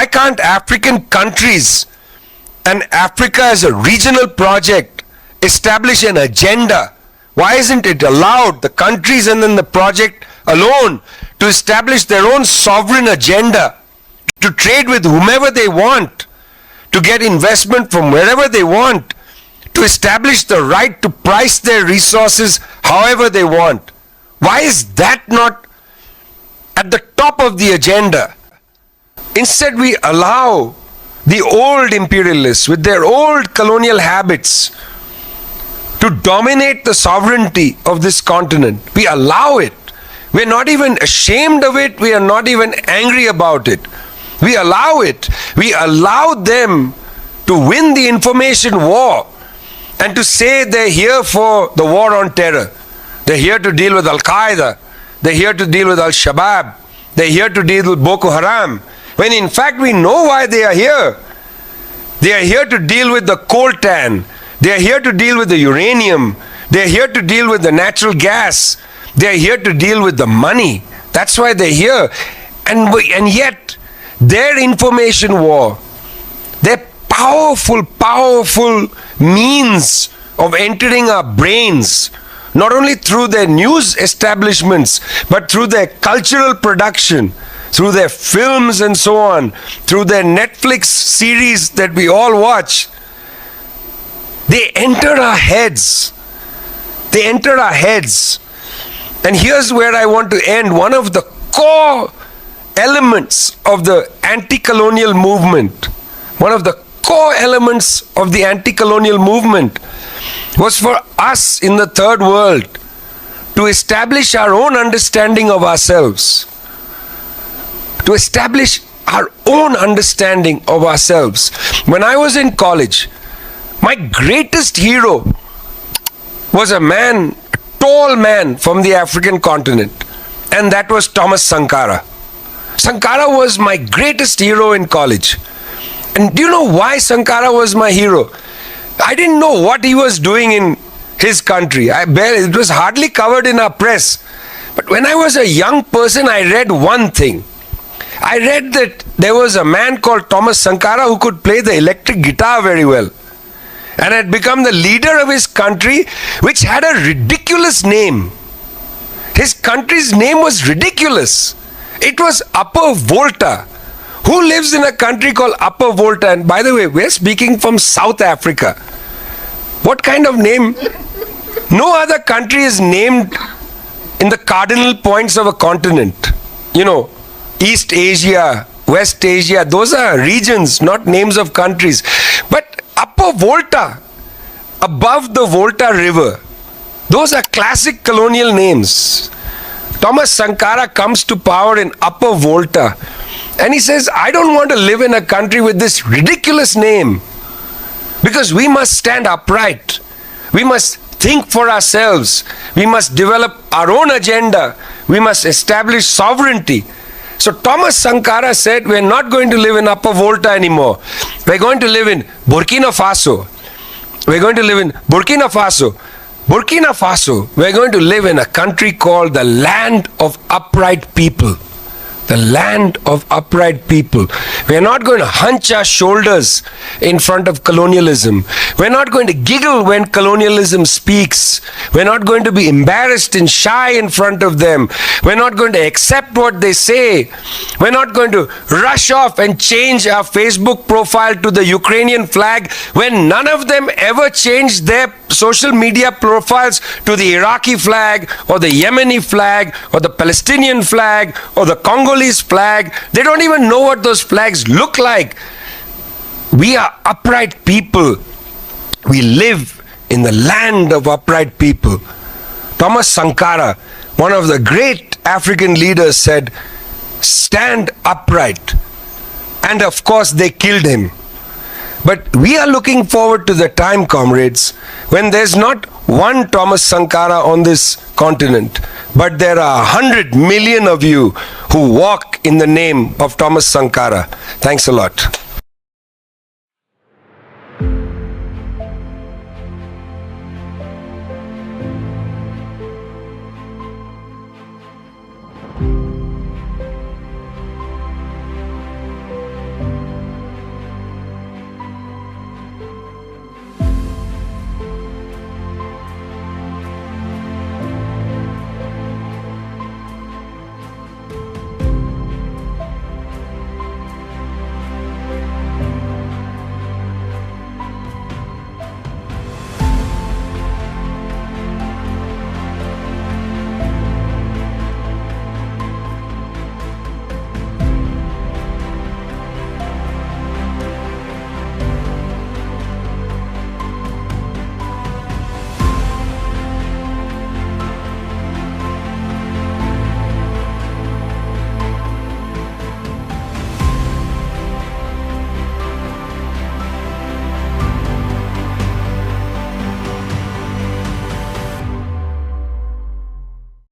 Why can't African countries and Africa as a regional project establish an agenda? Why isn't it allowed, the countries and then the project alone, to establish their own sovereign agenda, to trade with whomever they want, to get investment from wherever they want, to establish the right to price their resources however they want? Why is that not at the top of the agenda? Instead, we allow the old imperialists with their old colonial habits to dominate the sovereignty of this continent. We allow it. We're not even ashamed of it. We are not even angry about it. We allow it. We allow them to win the information war and to say they're here for the war on terror. They're here to deal with Al-Qaeda. They're here to deal with Al-Shabaab. They're here to deal with Boko Haram. When in fact we know why they are here. They are here to deal with the coltan. They are here to deal with the uranium. They are here to deal with the natural gas. They are here to deal with the money. That's why they're here. And yet, their information war, their powerful means of entering our brains, not only through their news establishments, but through their cultural production, through their films and so on, through their Netflix series that we all watch. They enter our heads. They enter our heads. And here's where I want to end. One of the core elements of the anti-colonial movement, one of the core elements of the anti-colonial movement was for us in the third world to establish our own understanding of ourselves. To establish our own understanding of ourselves. When I was in college, my greatest hero was a tall man from the African continent, and that was Thomas Sankara. Sankara was my greatest hero in college. And do you know why Sankara was my hero? I didn't know what he was doing in his country. It was hardly covered in our press. But when I was a young person, I read one thing. I read that there was a man called Thomas Sankara who could play the electric guitar very well and had become the leader of his country, which had a ridiculous name. His country's name was ridiculous. It was Upper Volta. Who lives in a country called Upper Volta? And by the way, we're speaking from South Africa. What kind of name? No other country is named in the cardinal points of a continent. You know, East Asia, West Asia, those are regions, not names of countries. But Upper Volta, above the Volta River, those are classic colonial names. Thomas Sankara comes to power in Upper Volta. And he says, I don't want to live in a country with this ridiculous name. Because we must stand upright. We must think for ourselves. We must develop our own agenda. We must establish sovereignty. So Thomas Sankara said, we're not going to live in Upper Volta anymore. We're going to live in Burkina Faso. We're going to live in Burkina Faso. Burkina Faso, we're going to live in a country called the Land of Upright People. The land of upright people. We're not going to hunch our shoulders in front of colonialism. We're not going to giggle when colonialism speaks. We're not going to be embarrassed and shy in front of them. We're not going to accept what they say. We're not going to rush off and change our Facebook profile to the Ukrainian flag when none of them ever changed their social media profiles to the Iraqi flag or the Yemeni flag or the Palestinian flag or the Congolese flag. They don't even know what those flags look like. We are upright people. We live in the land of upright people. Thomas Sankara, one of the great African leaders, said, stand upright. And of course they killed him. But we are looking forward to the time, comrades, when there's not one Thomas Sankara on this continent, but there are 100 million of you who walk in the name of Thomas Sankara. Thanks a lot.